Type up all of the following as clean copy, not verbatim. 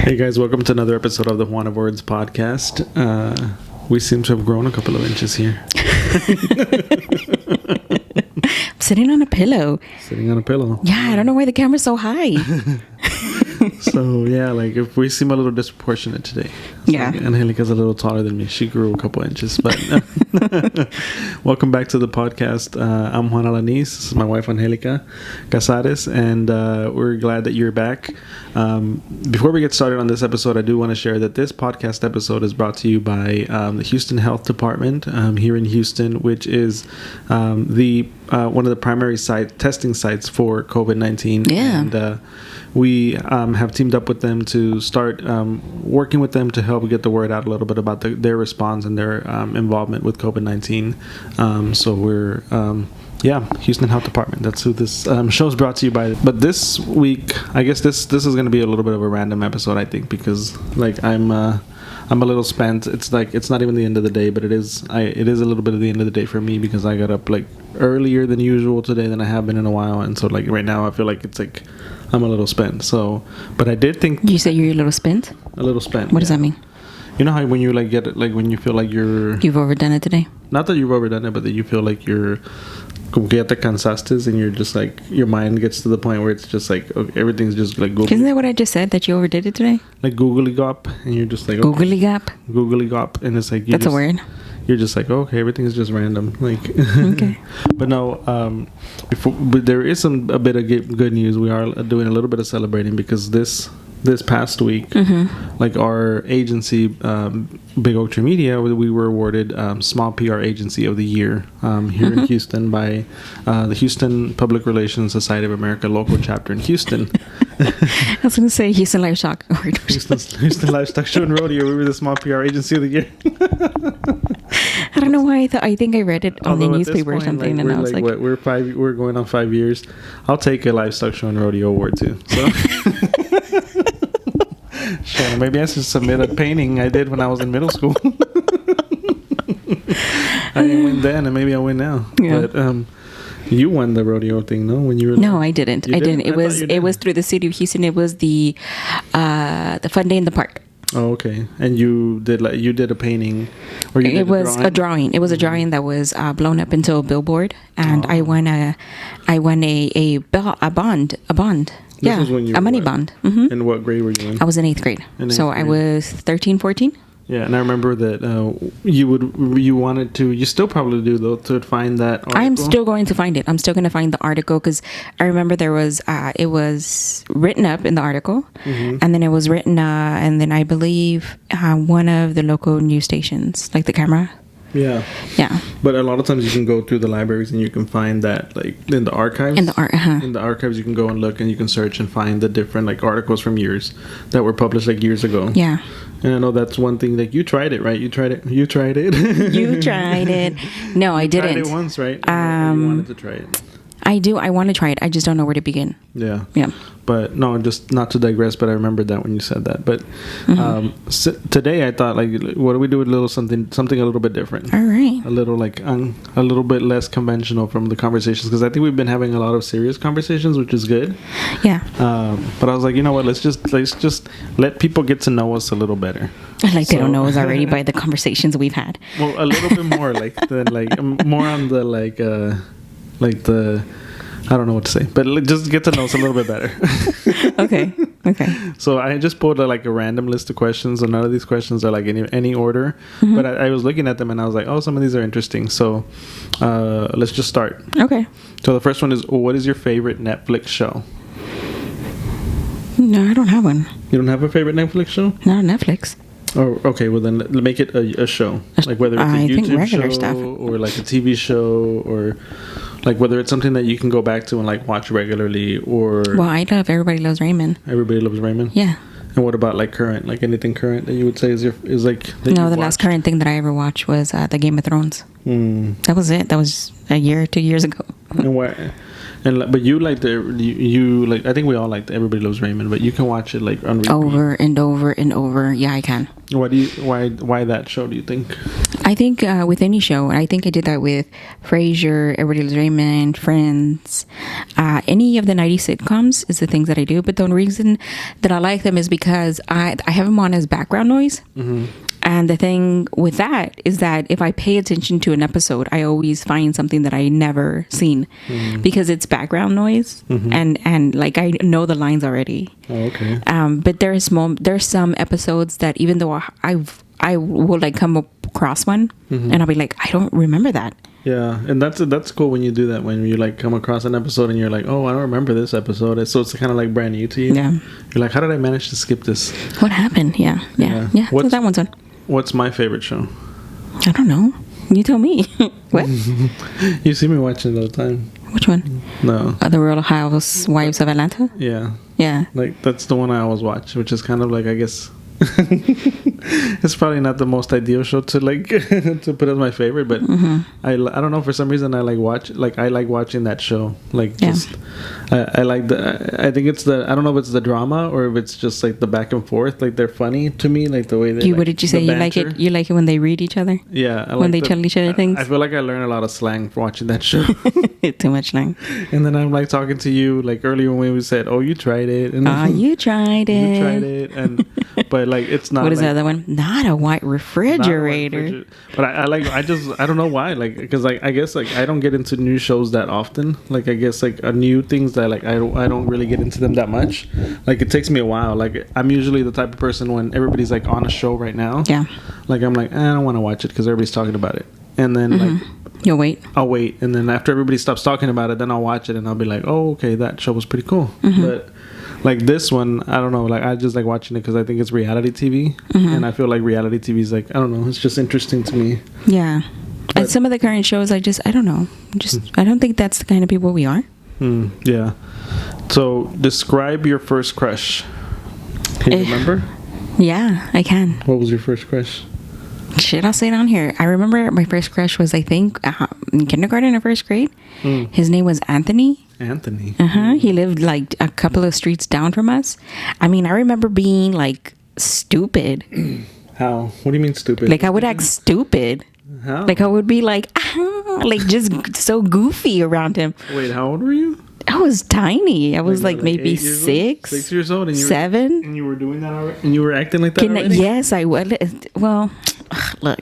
Hey guys, welcome to another episode of the Juan of Words podcast. We seem to have grown a couple of inches here. I'm sitting on a pillow. Sitting on a pillow. Yeah, I don't know why the camera's so high. So yeah, like if we seem a little disproportionate today. Yeah. Like, Angelica's a little taller than me. She grew a couple inches. But welcome back to the podcast. I'm Juan Alanis. This is my wife Angelica Casares, and we're glad that you're back. Before we get started on this episode, I do want to share that this podcast episode is brought to you by the Houston Health Department here in Houston, which is one of the primary testing sites for COVID-19. Yeah. And we have teamed up with them to start working with them to help get the word out a little bit about their response and their involvement with COVID-19. So we're... Houston Health Department. That's who this show is brought to you by. But this week, I guess this is going to be a little bit of a random episode, I think, because like I'm a little spent. It's like it's not even the end of the day, but it is a little bit of the end of the day for me because I got up like earlier than usual today than I have been in a while, and so like right now I feel like it's like I'm a little spent. So, but I did think You said you're a little spent? A little spent. What does that mean? You know how when you like get it, like when you feel like you've overdone it today? Not that you've overdone it, but that you feel like you're como que ya te cansaste, and you're just like your mind gets to the point where it's just like okay, everything's just like Isn't that what I just said, that you overdid it today? like googly gop, and you're just like Googly gap? googly gop, and it's like That's a word. You're just like okay, everything's just random, like Okay. But no, but there is a bit of good news. We are doing a little bit of celebrating because this past week, like our agency, Big Oak Tree Media, we were awarded Small PR Agency of the Year here in Houston by the Houston Public Relations Society of America local chapter in Houston. I was going to say Houston Livestock. Houston Livestock Show and Rodeo. We were the Small PR Agency of the Year. I don't know why I think I read it on the newspaper or something, and I was like, we're going on 5 years. I'll take a Livestock Show and Rodeo award too. So. Sure, maybe I should submit a painting I did when I was in middle school. I didn't win then, and maybe I'll win now. Yeah. But you won the rodeo thing, no? When you were no, I didn't. I didn't. It was through the city of Houston. It was the fun day in the park. Oh, okay. And you did a painting, or you did it was a drawing. It was a drawing that was blown up into a billboard, and I won a bond. Yeah, a money bond. Mm-hmm. And what grade were you in? I was in 8th grade. I was 13, 14. Yeah, and I remember that you still probably do though to find that article. I'm still going to find it. I'm still going to find the article because I remember there was it was written up in the article, and then it was written and then I believe one of the local news stations, like the camera. Yeah. But a lot of times you can go through the libraries and you can find that like in the archives. In the archives you can go and look and you can search and find the different like articles from years that were published like years ago. Yeah. And I know that's one thing, like you tried it, right? You tried it. You tried it. No, I didn't. Tried it once, right? You wanted to try it. I do. I want to try it. I just don't know where to begin. Yeah. Yeah. But no, just not to digress, but I remembered that when you said that. But today I thought, like, what do we do with something a little bit different? All right. A little a little bit less conventional from the conversations, because I think we've been having a lot of serious conversations, which is good. Yeah. But I was like, you know what? Let's just let people get to know us a little better. Like they don't know us already by the conversations we've had. Well, a little bit more more on the the I don't know what to say, but just get to know us a little bit better. Okay. So I just pulled a random list of questions, and none of these questions are like in any order. But I was looking at them and I was like, oh, some of these are interesting. So let's just start. Okay. So the first one is, what is your favorite Netflix show? No, I don't have one. You don't have a favorite Netflix show? Not on Netflix. Oh, okay. Well, then make it a show, like whether it's a YouTube show stuff. or like a TV show, or like whether it's something that you can go back to and like watch regularly, or. Well, I love Everybody Loves Raymond. Everybody Loves Raymond. Yeah. And what about like current, like anything current that you would say is like? No, the last current thing that I ever watched was the Game of Thrones. That was it. That was a year, 2 years ago. And what? And but you like you like, I think we all like Everybody Loves Raymond, but you can watch it like on repeat. Over and over and over. Yeah, I can. Why that show, do you think? I think with any show, I think I did that with Frasier, Everybody Loves Raymond, Friends, any of the 90s sitcoms is the things that I do. But the reason that I like them is because I have them on as background noise. And the thing with that is that if I pay attention to an episode, I always find something that I never seen because it's background noise and like I know the lines already. Oh, okay. But there's some episodes that even though I will like come across one and I'll be like, I don't remember that. Yeah, and that's cool when you do that, when you like come across an episode and you're like, oh, I don't remember this episode. So it's kind of like brand new to you. Yeah. You're like, how did I manage to skip this? What happened? Yeah. So that one's on. What's my favorite show? I don't know. You tell me. What? You see me watching it all the time. Which one? No. The Real Housewives of Atlanta? Yeah. Yeah. Like, that's the one I always watch, which is kind of like, I guess... it's probably not the most ideal show to like to put as my favorite, but I don't know, for some reason I like watching that show. Like, just I like I think it's I don't know if it's the drama or if it's just like the back and forth. Like, they're funny to me, like the way they what did you say, you like it when they read each other? Yeah, when they tell each other things. I feel like I learn a lot of slang from watching that show. Too much slang. And then I'm like talking to you like earlier when we said, oh, you tried it, and you tried it, and but like, it's not. What is the other one? Not a white refrigerator. But I don't know why. Like, because like, I guess like I don't get into new shows that often. Like, I guess like new things that like I don't really get into them that much. Like, it takes me a while. Like, I'm usually the type of person when everybody's like on a show right now. Yeah. Like, I'm like, I don't want to watch it because everybody's talking about it. And then like, you'll wait. I'll wait, and then after everybody stops talking about it, then I'll watch it, and I'll be like, oh, okay, that show was pretty cool. But like this one, I don't know. Like, I just like watching it because I think it's reality TV, and I feel like reality TV is like, I don't know, it's just interesting to me. Yeah, and some of the current shows, I don't know. I don't think that's the kind of people we are. Yeah. So, describe your first crush. Can you remember? Yeah, I can. What was your first crush? Shit, I'll say it on here. I remember my first crush was, I think, in kindergarten or first grade. His name was Anthony. Anthony. He lived like a couple of streets down from us. I mean, I remember being like stupid. How? What do you mean stupid? Like, I would act stupid. How? Like, I would be like just so goofy around him. Wait, how old were you? I was tiny. I was like maybe 6. 6 years old, and you 7. And you were doing that already? And you were acting like that already? Yes, I would. Well, look,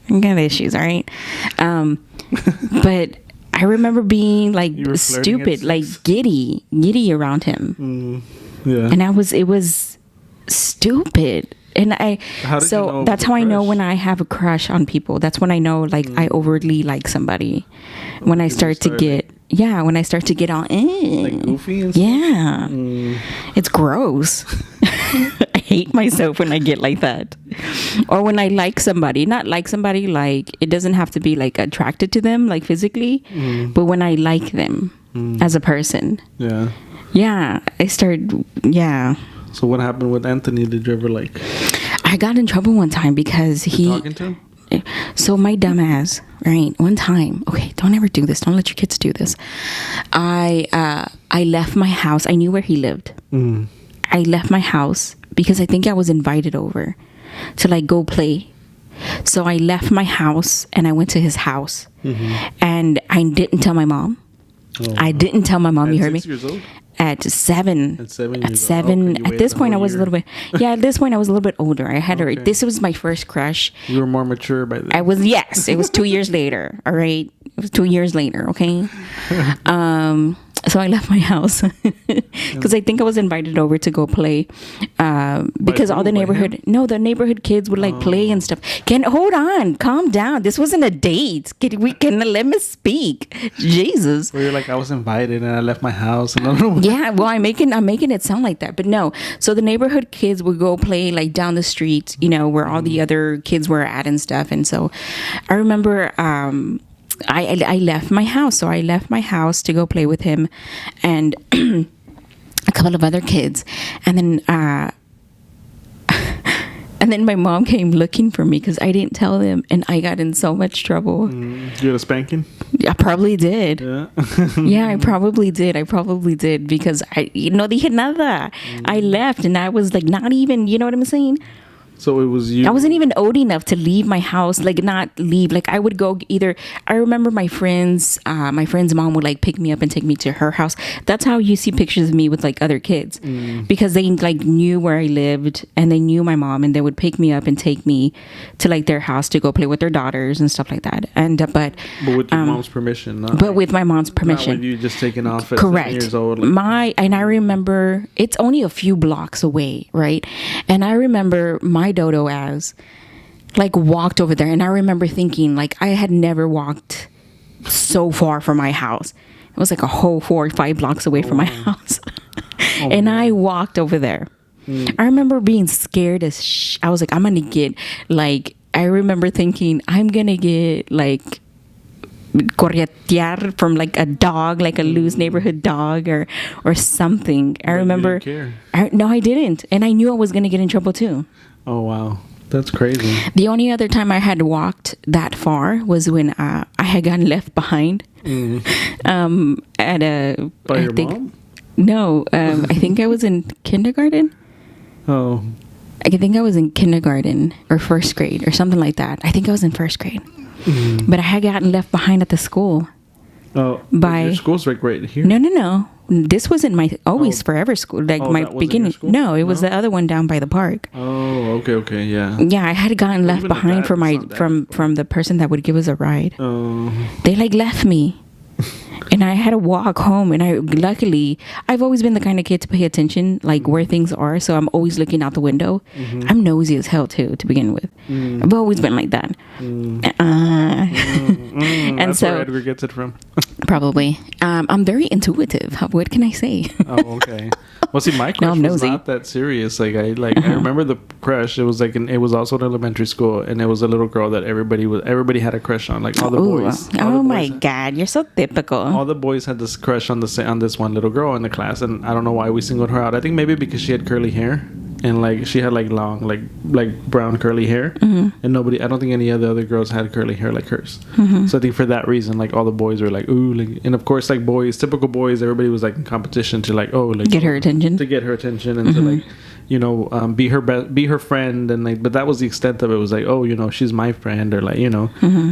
I got issues, all right? But I remember being like stupid, like giddy around him. Yeah. And it was stupid. And that's how I know when I have a crush on people. That's when I know, like, I overtly like somebody. When I start to get all like goofy and stuff? Yeah. It's gross. I hate myself when I get like that. Or when I like somebody. Not like somebody, like, it doesn't have to be like attracted to them, like physically, but when I like them as a person. Yeah. Yeah. So what happened with Anthony? Did you ever like? I got in trouble one time because talking to him? So my dumbass, right? One time, okay, don't ever do this. Don't let your kids do this. I left my house. I knew where he lived. I left my house because I think I was invited over to like go play. So I left my house and I went to his house, and I didn't tell my mom. I didn't tell my mom. You heard me? 6 years old? At 7. At 7 At years 7. old. Okay, at this point, I was a little bit. Yeah, at this point, I was a little bit older. I had this was my first crush. You were more mature by then. I was, yes. It was 2 years later. All right. It was 2 years later. Okay. So I left my house because I think I was invited over to go play because all the neighborhood kids would like play and stuff. Hold on, calm down. This wasn't a date. Can let me speak? Jesus. Where you're like, I was invited and I left my house and I don't know. Yeah, well, I'm making it sound like that, but no. So the neighborhood kids would go play like down the street, where all the other kids were at and stuff. And so I remember. I left my house. So I left my house to go play with him and a couple of other kids. And then my mom came looking for me because I didn't tell them, and I got in so much trouble. Did you get a spanking? I probably did. Yeah. Yeah, I probably did because I dije nada. I left and I was like not even, you know what I'm saying? So it was you. I wasn't even old enough to leave my house, like not leave. Like I would go either. I remember my friend's mom would like pick me up and take me to her house. That's how you see pictures of me with like other kids, because they like knew where I lived and they knew my mom, and they would pick me up and take me to like their house to go play with their daughters and stuff like that. And but with your mom's permission. But with my mom's permission. Not with you just taking off at Correct. 7 years old. Like. And I remember it's only a few blocks away, right? And I remember my dodo as like walked over there, and I remember thinking like I had never walked so far from my house. It was like a whole 4 or 5 blocks away from my house. And I walked over there. I remember being scared as I was like, I'm gonna get like, I remember thinking I'm gonna get like corretear from like a dog, like a loose neighborhood dog or something. I remember. No, I didn't, and I knew I was gonna get in trouble too. Oh wow, that's crazy. The only other time I had walked that far was when I had gotten left behind. At a. By your mom? No, I think I was in kindergarten. Oh. I think I was in kindergarten or first grade or something like that. I think I was in first grade. But I had gotten left behind at the school. Oh, your school's like right here? No. This wasn't my forever school. Like my beginning. No, it was the other one down by the park. Oh, okay, yeah. Yeah, I had gotten left behind from the person that would give us a ride. Oh. They like left me. And I had to walk home, and luckily I've always been the kind of kid to pay attention like where things are, so I'm always looking out the window. I'm nosy as hell too, to begin with. I've always been like that. And that's so where Edgar gets it from. Probably. I'm very intuitive. What can I say? Oh, okay. Well, see, my crush was not that serious. Like I remember the crush. It was like it was also in elementary school, and it was a little girl that everybody had a crush on. Like all the boys. Oh my God, you're so typical. All the boys had this crush on this one little girl in the class, and I don't know why we singled her out. I think maybe because she had curly hair, and like she had like long like brown curly hair, and I don't think any of the other girls had curly hair like hers. So I think for that reason, like all the boys were like, ooh, like, and of course like typical boys, everybody was like in competition to like get her attention, and to like be her friend, and like, but that was the extent of it. It was like, oh, she's my friend, or like,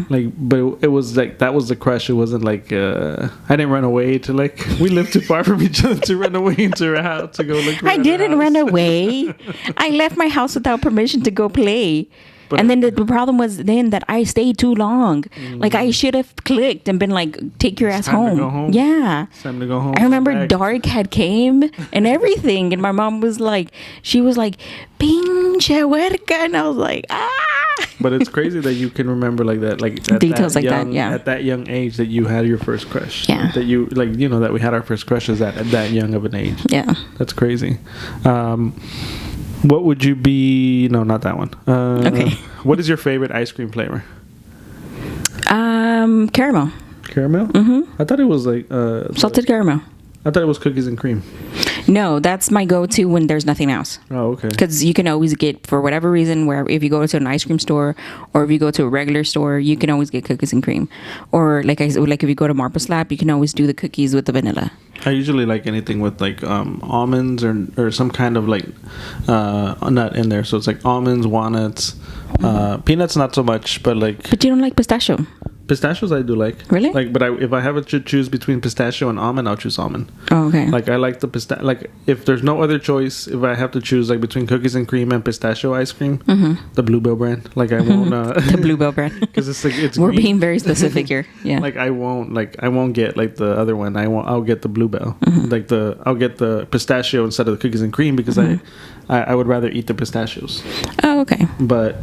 like, but it was like that was the crush. It wasn't like I didn't run away to like we lived too far from each other to run away into her house to go look. I didn't run away. I left my house without permission to go play. And then the problem was then that I stayed too long. Like I should have clicked and been like, "Take your ass home." To go home. Yeah. It's time to go home. I remember dark had came and everything, and my mom was like, "Pinche huerca," and I was like, "Ah." But it's crazy that you can remember like that, like details like that. Yeah. At that young age, that you had your first crush. Yeah. That you that we had our first crushes at that young of an age. Yeah. That's crazy. What would you be? No, not that one. Okay. What is your favorite ice cream flavor? Caramel. Caramel? Mm-hmm. I thought it was like salted caramel. I thought it was cookies and cream. No, that's my go-to when there's nothing else. Oh, okay. Because you can always get, for whatever reason, where if you go to an ice cream store or if you go to a regular store, you can always get cookies and cream. Or like if you go to Marble Slap, you can always do the cookies with the vanilla. I usually like anything with like almonds or some kind of like nut in there. So it's like almonds, walnuts, peanuts, not so much, but like. But you don't like pistachio. Pistachios I do like. Really? Like, but if I have to choose between pistachio and almond, I'll choose almond. Oh, okay. Like I like the like if there's no other choice, if I have to choose like between cookies and cream and pistachio ice cream, the Bluebell brand. Like I won't the Bluebell brand, because it's like it's we're green. being very specific here. Yeah. Like I won't get like the other one. I'll get the Bluebell. Like I'll get the pistachio instead of the cookies and cream because I would rather eat the pistachios. Oh, okay. But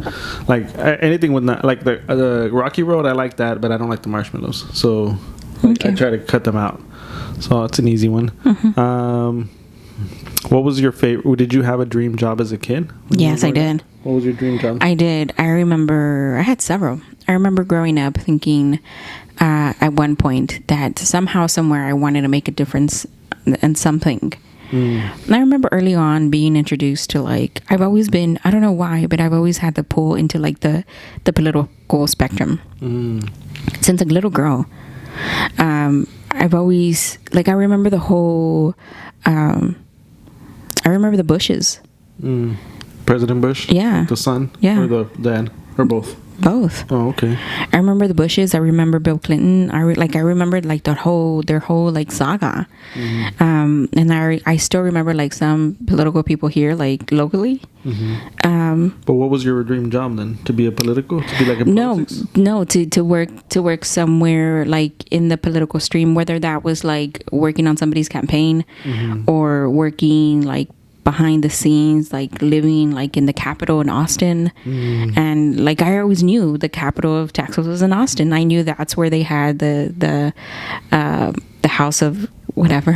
like anything with not like the Rocky Road, I like that, but I don't like the marshmallows. So I try to cut them out. So it's an easy one. What was your favorite? Did you have a dream job as a kid? Yes, I did. What was your dream job? I did. I remember I had several. I remember growing up thinking at one point that somehow, somewhere, I wanted to make a difference in something. And I remember early on being introduced to like, I've always been, I don't know why, but I've always had the pull into like the political spectrum. Since a little girl. I've always, like, I remember the whole, I remember the Bushes. President Bush? Yeah. The son? Yeah. Or the dad? Or both? Both. Oh, okay. I remember the Bushes. I remember Bill Clinton. I remembered like their whole like saga. And I still remember like some political people here, like locally. But what was your dream job then? To be a political? To be like in politics? No, to work somewhere like in the political stream, whether that was like working on somebody's campaign or working like behind the scenes, like living like in the Capitol in Austin. And like I always knew the capital of Texas was in Austin. I knew that's where they had the House of whatever.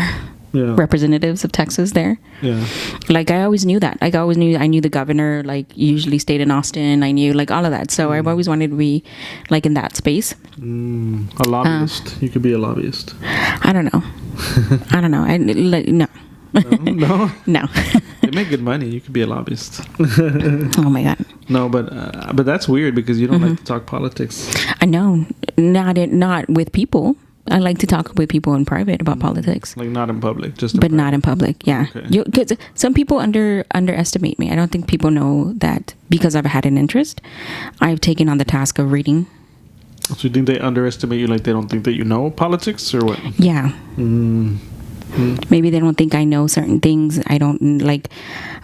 Yeah. Representatives of Texas there. Yeah. Like I always knew that. Like I knew the governor like usually stayed in Austin. I knew like all of that. So I've always wanted to be like in that space. A lobbyist. You could be a lobbyist. I don't know. I don't know. No. No. No. They make good money. You could be a lobbyist. Oh my God. No, but that's weird because you don't like to talk politics. I know. Not with people. I like to talk with people in private about politics. Like not in public, just but not in public. Yeah. Okay. Because some people underestimate me. I don't think people know that because I've had an interest, I've taken on the task of reading. So you think they underestimate you? Like they don't think that you know politics or what? Yeah. Maybe they don't think I know certain things. I don't like.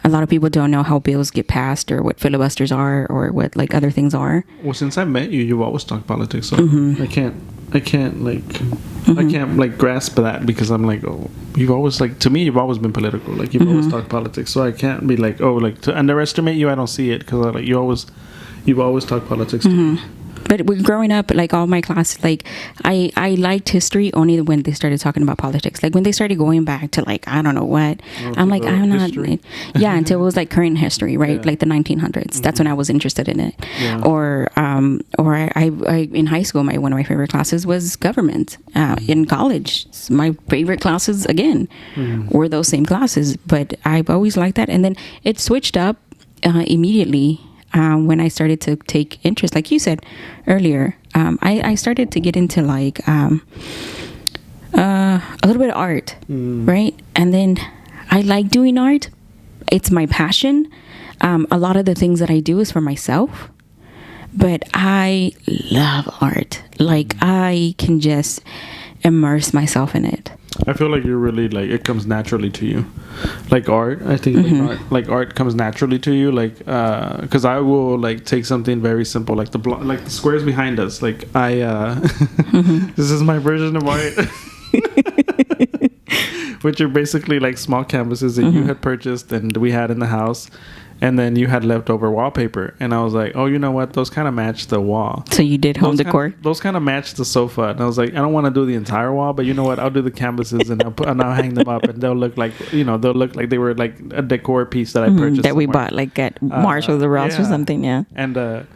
A lot of people don't know how bills get passed or what filibusters are or what like other things are. Well, since I met you, you've always talked politics. So I can't like grasp that because I'm like, oh, you've always like to me, you've always been political. Like you've always talked politics. So I can't be like, oh, like to underestimate you. I don't see it because like you've always talked politics to me. But growing up, like all my classes, like I liked history only when they started talking about politics. Like when they started going back to like I don't know what, I'm like I'm not. Yeah, until it was like current history, right? Yeah. Like the 1900s. That's when I was interested in it. Yeah. Or I in high school, one of my favorite classes was government. In college, my favorite classes again were those same classes. But I've always liked that, and then it switched up immediately. When I started to take interest, like you said earlier, I started to get into like a little bit of art, right? And then I like doing art. It's my passion. A lot of the things that I do is for myself, but I love art. Like I can just immerse myself in it. I feel like you're really like it comes naturally to you, like art. I think like art comes naturally to you, like because I will like take something very simple, like the squares behind us. Like this is my version of art, which are basically like small canvases that you had purchased and we had in the house. And then you had leftover wallpaper. And I was like, oh, you know what? Those kind of match the wall. So you did home decor? Those kind of match the sofa. And I was like, I don't want to do the entire wall. But you know what? I'll do the canvases and I'll hang them up. And they'll look like, they were like a decor piece that I purchased. That we bought like at Marshalls or Ross or something, yeah. And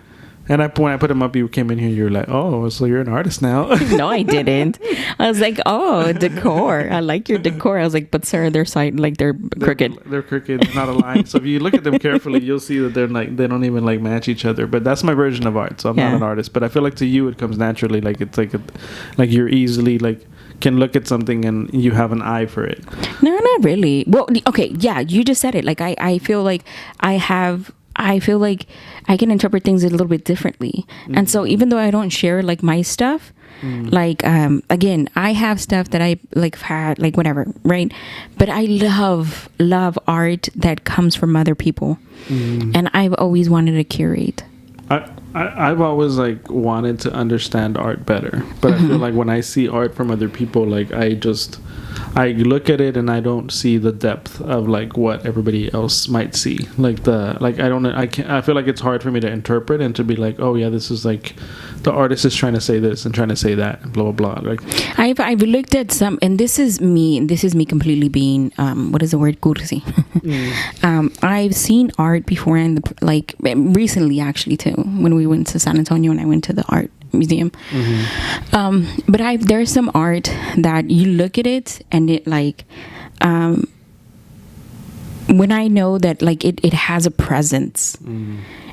when I put them up, you came in here, you were like, oh, so you're an artist now. No, I didn't. I was like, oh, decor. I like your decor. I was like, but sir, they're crooked. They're crooked, they're not aligned. So if you look at them carefully, you'll see that they're like, they don't even like match each other. But that's my version of art. So I'm not an artist. But I feel like to you, it comes naturally. Like it's like, like you're easily like, can look at something and you have an eye for it. No, not really. Well, okay. Yeah, you just said it. Like I feel like I feel like I can interpret things a little bit differently. And so even though I don't share like my stuff, like again, I have stuff that I like had like whatever, right? But I love art that comes from other people. And I've always wanted to curate. I've always like wanted to understand art better, but I feel like when I see art from other people, like I look at it and I don't see the depth of like what everybody else might see. I feel like it's hard for me to interpret and to be like, oh yeah, this is like the artist is trying to say this and trying to say that and blah blah blah. Like I've looked at some, and this is me completely being what is the word, cursi. I've seen art before, and like recently actually too, when we went to San Antonio and I went to the art museum. But there's some art that you look at it and it like when I know that like it has a presence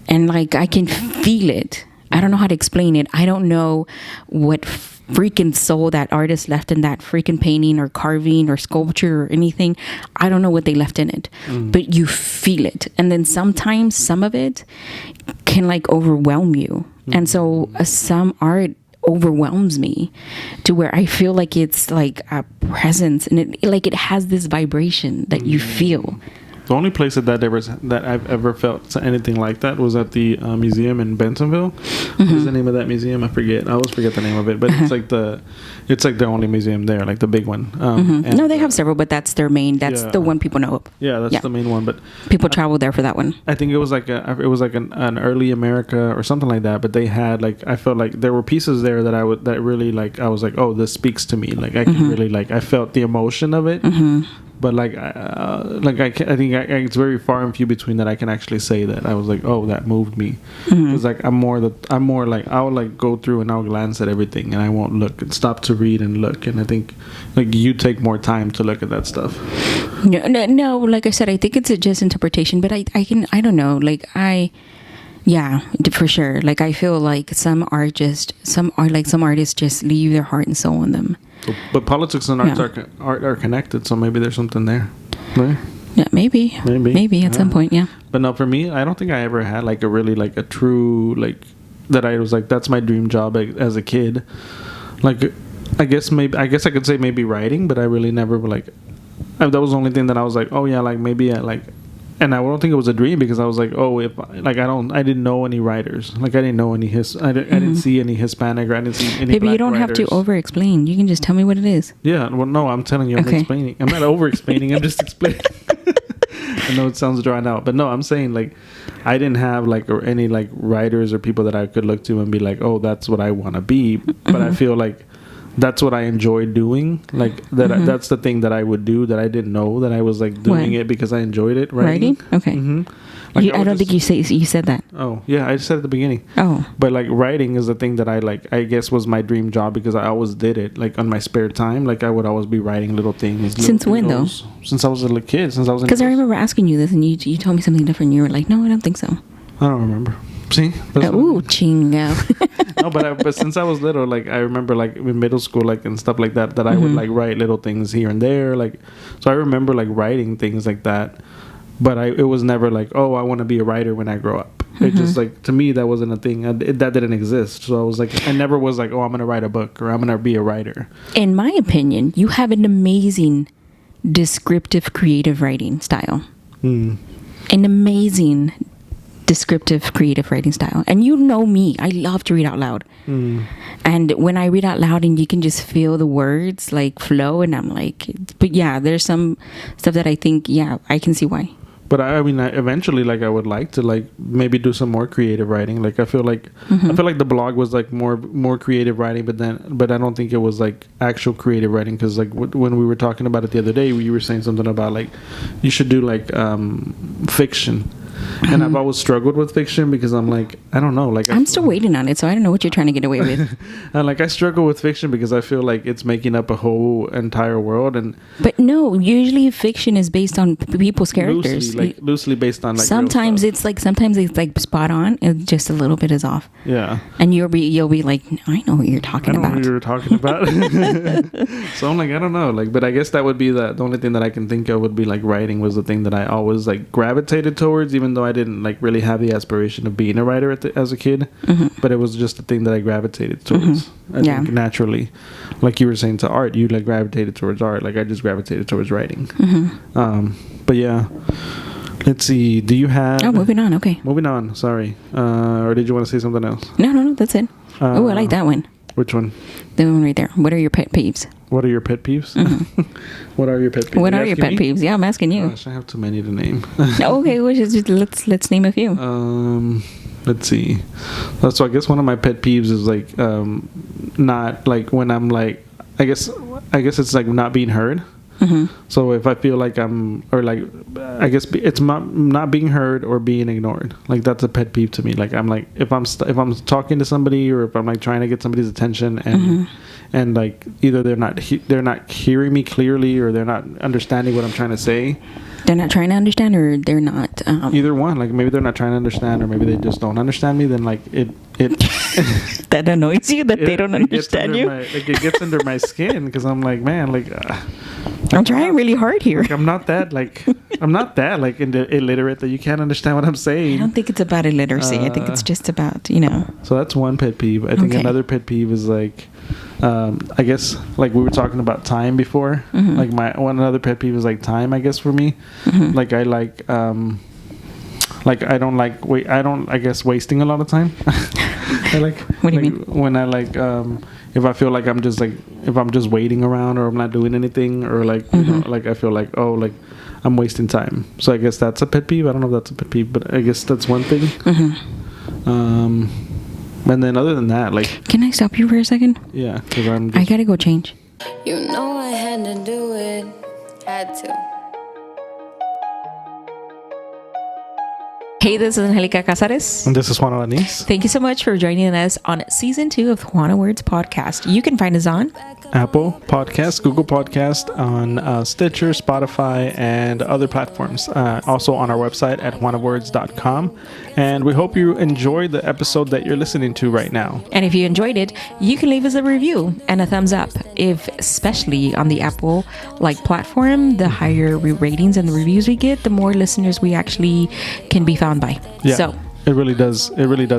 and like I can feel it. I don't know how to explain it. I don't know what freaking soul that artist left in that freaking painting or carving or sculpture or anything. I don't know what they left in it, but you feel it. And then sometimes some of it can like overwhelm you. And so some art overwhelms me to where I feel like it's like a presence, and it has this vibration that you feel. The only place that I've ever felt anything like that was at the museum in Bentonville. What is the name of that museum? I forget. I always forget the name of it, but it's like the only museum there, like the big one. No, they have several, but that's their main. That's the one people know of. Yeah, that's the main one. But people travel there for that one. I think it was like an early America or something like that. But they had like, I felt like there were pieces there that really like, I was like, oh, this speaks to me. Like I can really like, I felt the emotion of it. But like I think it's very far and few between that I can actually say that I was like, oh, that moved me. It's like I'm more like I'll like go through and I'll glance at everything and I won't look and stop to read and look. And I think like you take more time to look at that stuff. No, like I said, I think it's just interpretation. But I don't know. Like yeah, for sure. Like I feel like some artists just leave their heart and soul in them. But politics and art are connected, so maybe there's something there. Right? Yeah, maybe at some point, yeah. But no, for me, I don't think I ever had like a really like a true like that I was like that's my dream job as a kid. Like I guess I could say maybe writing, but I really never like that was the only thing that I was like, oh yeah, like maybe I like. And I don't think it was a dream because I was like, oh, if like I didn't know any writers, like I didn't know any I didn't see any Hispanic or I didn't see any. Maybe Black you don't writers. have to over explain. You can just tell me what it is. Yeah, well, no, I'm telling you, I'm explaining. I'm not over explaining. I'm just explaining. I know it sounds drawn out, but no, I'm saying like I didn't have like or any like writers or people that I could look to and be like, oh, that's what I want to be. But I feel like that's what I enjoy doing. Like that. That's the thing that I would do that I didn't know that I was like doing it because I enjoyed it. Writing? Okay. Like I don't think you said that. Oh yeah, I said at the beginning. Oh. But like writing is the thing that I like. I guess was my dream job because I always did it. Like on my spare time, like I would always be writing little things. Since when though? Since I was a little kid. Since I was. Because I remember asking you this, and you told me something different. You were like, "No, I don't think so." I don't remember. See? Chinga. No, but since I was little, like I remember like in middle school, like and stuff like that, I would like write little things here and there, like so I remember like writing things like that. But it was never like, oh, I want to be a writer when I grow up. It just like to me that wasn't a thing that didn't exist. So I was like, I never was like, oh, I'm gonna write a book or I'm gonna be a writer. In my opinion, you have an amazing descriptive creative writing style. An amazing descriptive creative writing style. And you know me, I love to read out loud. And when I read out loud and you can just feel the words like flow, and I'm like, but yeah, there's some stuff that I think, yeah, I can see why. But I mean, eventually, like I would like to like maybe do some more creative writing. Like I feel like the blog was like more creative writing, but I don't think it was like actual creative writing because like when we were talking about it the other day, you were saying something about like you should do like fiction. And I've always struggled with fiction because I'm like, I don't know. Like I'm still waiting on it, so I don't know what you're trying to get away with. And like I struggle with fiction because I feel like it's making up a whole entire world. But no, usually fiction is based on people's characters. Loosely based on like. Sometimes it's like spot on, and just a little bit is off. Yeah. And you'll be like, I know what you're talking about. I know what you're talking about. So I'm like, I don't know. Like, but I guess that would be the only thing that I can think of would be like writing was the thing that I always like gravitated towards, even though I didn't like really have the aspiration of being a writer as a kid, but it was just the thing that I gravitated towards. I think naturally, like you were saying to art, you like gravitated towards art. Like I just gravitated towards writing. But yeah, let's see. Do you have? Oh, moving on. Okay. Moving on. Sorry. Or did you want to say something else? No. That's it. Oh, I like that one. Which one? The one right there. What are your pet peeves? What are your pet peeves? What are your pet peeves? What are your pet peeves? Yeah, I'm asking you. Gosh, I have too many to name. Okay, well, let's name a few. Let's see. So I guess one of my pet peeves is like not like when I'm like I guess it's like not being heard. So if I feel like I guess it's not being heard or being ignored. Like that's a pet peeve to me. Like I'm like if I'm talking to somebody or if I'm like trying to get somebody's attention and like either they're not hearing me clearly or they're not understanding what I'm trying to say, They're not trying to understand, or they're not. Either one. Like maybe they're not trying to understand, or maybe they just don't understand me. Then like it that annoys you that they don't understand you. It gets under my skin because I'm like, man, like I'm trying really hard here. Like, I'm not that illiterate that you can't understand what I'm saying. I don't think it's about illiteracy. I think it's just about, So that's one pet peeve. I think another pet peeve is like, I guess like we were talking about time before. Mm-hmm. Like another pet peeve is like time. I guess for me, like I like I don't like I guess wasting a lot of time. I like. What do you mean? When I like if I feel like I'm just like if I'm just waiting around or I'm not doing anything or like you know, like I feel like like I'm wasting time. So I guess that's a pet peeve. I don't know if that's a pet peeve, but I guess that's one thing. And then other than that, like, can I stop you for a second? Yeah, because I gotta go change. You know I had to do it. Had to. Hey, this is Angelica Casares. And this is Juan Alanis. Thank you so much for joining us on season 2 of Juana Words Podcast. You can find us on Apple Podcast, Google Podcast, on Stitcher, Spotify, and other platforms. Also on our website at juanawords.com. And we hope you enjoyed the episode that you're listening to right now. And if you enjoyed it, you can leave us a review and a thumbs up. If especially on the Apple platform, the higher ratings and the reviews we get, the more listeners we actually can be found by. Yeah. So it really does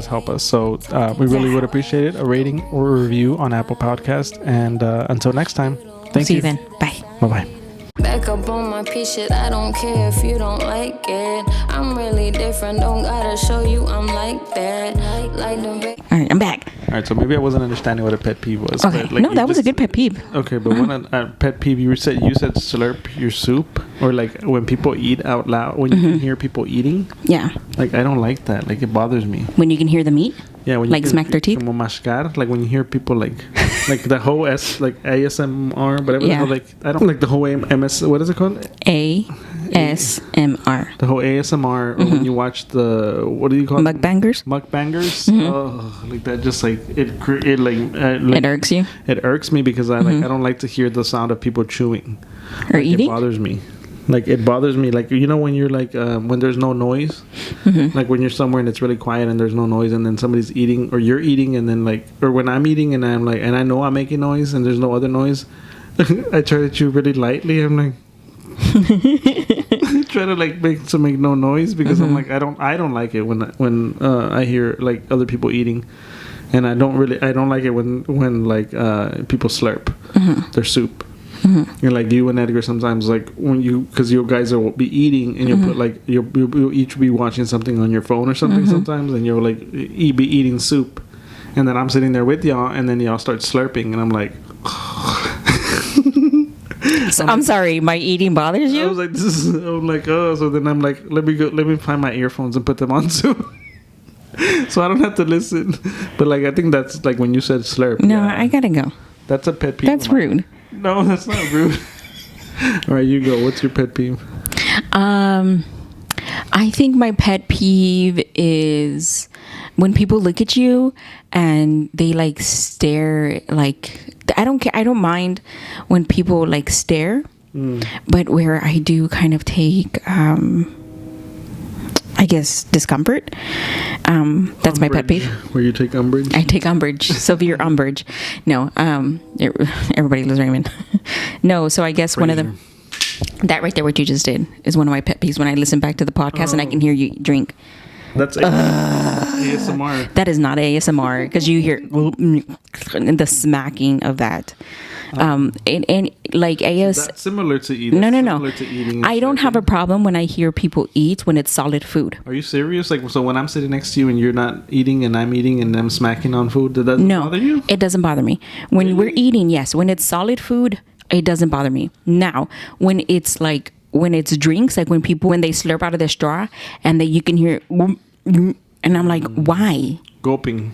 help us. So we really would appreciate it, a rating or a review on Apple Podcast. And until next time, thank you. See you then. Bye. Bye-bye. Back up on my piece shit, I don't care if you don't like it. I'm really different, don't gotta show you I'm like that. Like the All right, I'm back. All right, so maybe I wasn't understanding what a pet peeve was. Okay, but like no, that was a good pet peeve. Okay, but when a pet peeve, you said slurp your soup, or like when people eat out loud, when you can hear people eating. Yeah. Like I don't like that. Like it bothers me. When you can hear the meat. Yeah, when like you smack their teeth. Como mascar, like when you hear people like the whole like ASMR, whatever. Yeah. Like I don't like the whole MS. What is it called? ASMR. The whole ASMR, or when you watch the what do you call it? Mukbangers. Oh, like that. Just like it irks you. It irks me because I don't like to hear the sound of people chewing or eating. It bothers me. Like it bothers me. Like when you're like when there's no noise, like when you're somewhere and it's really quiet and there's no noise, and then somebody's eating or you're eating, and then like or when I'm eating and I'm like and I know I'm making noise and there's no other noise, I try to chew really lightly. I'm like try to like make no noise because I'm like I don't like it when I hear like other people eating, and I don't like it when like people slurp their soup. And like you and Edgar sometimes like when because you guys will be eating and you'll put like you'll each be watching something on your phone or something sometimes, and you'll like be eating soup, and then I'm sitting there with y'all, and then y'all start slurping, and I'm like so I'm sorry, my eating bothers you? I was like so then I'm like let me find my earphones and put them on too. So I don't have to listen. But like I think that's like when you said slurp. No, yeah. I gotta go. That's a pet peeve. That's rude. No, that's not rude. All right, you go. What's your pet peeve? I think my pet peeve is when people look at you and they like stare. Like I don't care. I don't mind when people like stare, but where I do kind of take I guess discomfort. That's my pet peeve. Where you take umbrage? I take umbrage, severe umbrage. No, everybody loves Raymond. No, so I guess one of them, that right there, what you just did, is one of my pet peeves when I listen back to the podcast and I can hear you drink. That's ASMR. That is not ASMR because you hear the smacking of that. And like That's similar to eating. No. To eating I don't have a problem when I hear people eat when it's solid food. Are you serious? Like, so when I'm sitting next to you and you're not eating and I'm eating and I'm smacking on food, that doesn't bother you? It doesn't bother me. When we're eating, yes. When it's solid food, it doesn't bother me. Now, when it's drinks, like when they slurp out of their straw and you can hear, and I'm like, why? Gulping.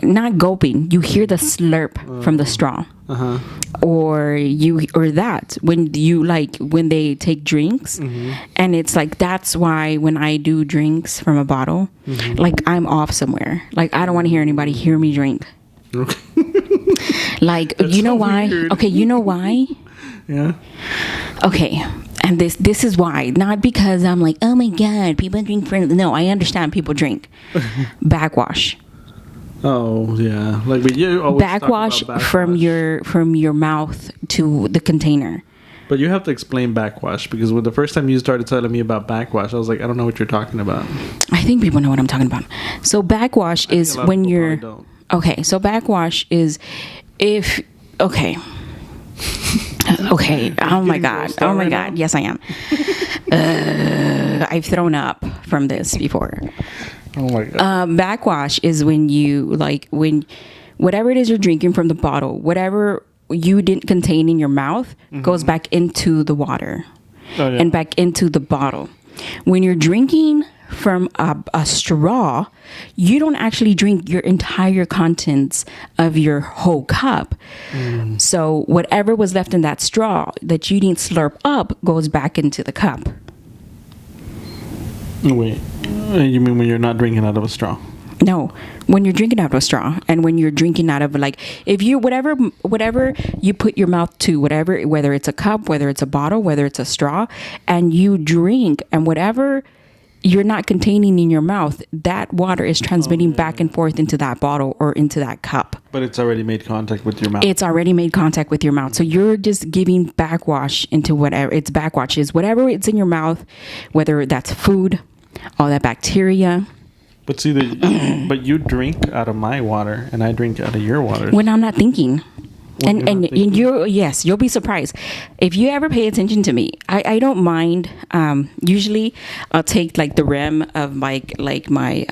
Not gulping. You hear the slurp from the straw. Or that when they take drinks, and it's like that's why when I do drinks from a bottle, like I'm off somewhere. Like I don't want to hear anybody hear me drink. Okay. Like you know why? Weird. Okay, you know why? Yeah. Okay. And this is why, not because I'm like, oh my God, people drink for, no, I understand people drink. Backwash. Oh yeah, like but you always Backwash talk about from your mouth to the container. But you have to explain backwash, because when the first time you started telling me about backwash, I was like, I don't know what you're talking about. I think people know what I'm talking about. So backwash is when you're okay. So backwash is if okay. Okay. Oh my God. Oh my God. Yes, I am. I've thrown up from this before. Oh my God. Backwash is when you when whatever it is you're drinking from the bottle, whatever you didn't contain in your mouth goes back into the water and back into the bottle. When you're drinking from a straw, you don't actually drink your entire contents of your whole cup. So whatever was left in that straw that you didn't slurp up goes back into the cup. Wait, you mean when you're not drinking out of a straw? No, when you're drinking out of a straw, and when you're drinking out of if you whatever you put your mouth to, whether it's a cup, whether it's a bottle, whether it's a straw, and you drink, and whatever you're not containing in your mouth, that water is transmitting back and forth into that bottle or into that cup. But it's already made contact with your mouth. It's already made contact with your mouth. So you're just giving backwash into whatever it's backwash is, whatever it's in your mouth, whether that's food, all that bacteria. But see, but you drink out of my water, and I drink out of your water. When I'm not thinking. And you'll be surprised. If you ever pay attention to me, I don't mind. Usually I'll take the rim of my my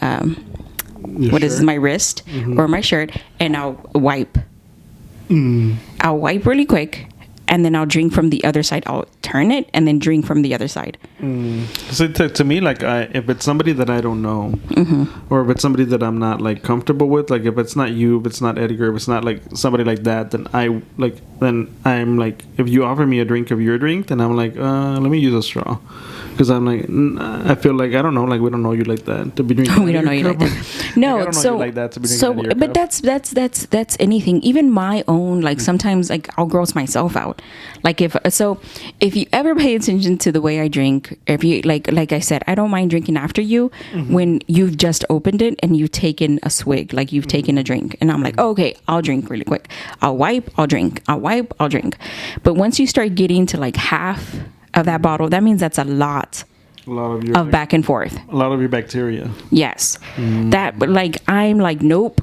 wrist or my shirt, and I'll wipe. I'll wipe really quick, and then I'll drink from the other side. I'll turn it and then drink from the other side. So to me, if it's somebody that I don't know, or if it's somebody that I'm not comfortable with, if it's not you, if it's not Edgar, if it's not somebody like that, then I'm if you offer me a drink of your drink, then I'm let me use a straw. Because I'm I feel I don't know, we don't know you like that to be drinking. We don't know you like that. No, I don't know you like that to be drinking out of your but cup. that's anything. Even my own, sometimes I'll gross myself out. If you ever pay attention to the way I drink, if you like I said, I don't mind drinking after you when you've just opened it and you've taken a swig, you've taken a drink, and I'm okay, I'll drink really quick. I'll wipe, I'll drink. I'll wipe, I'll drink. But once you start getting to half of that bottle, that means that's a lot of your back and forth. A lot of your bacteria. Yes. That, I'm nope,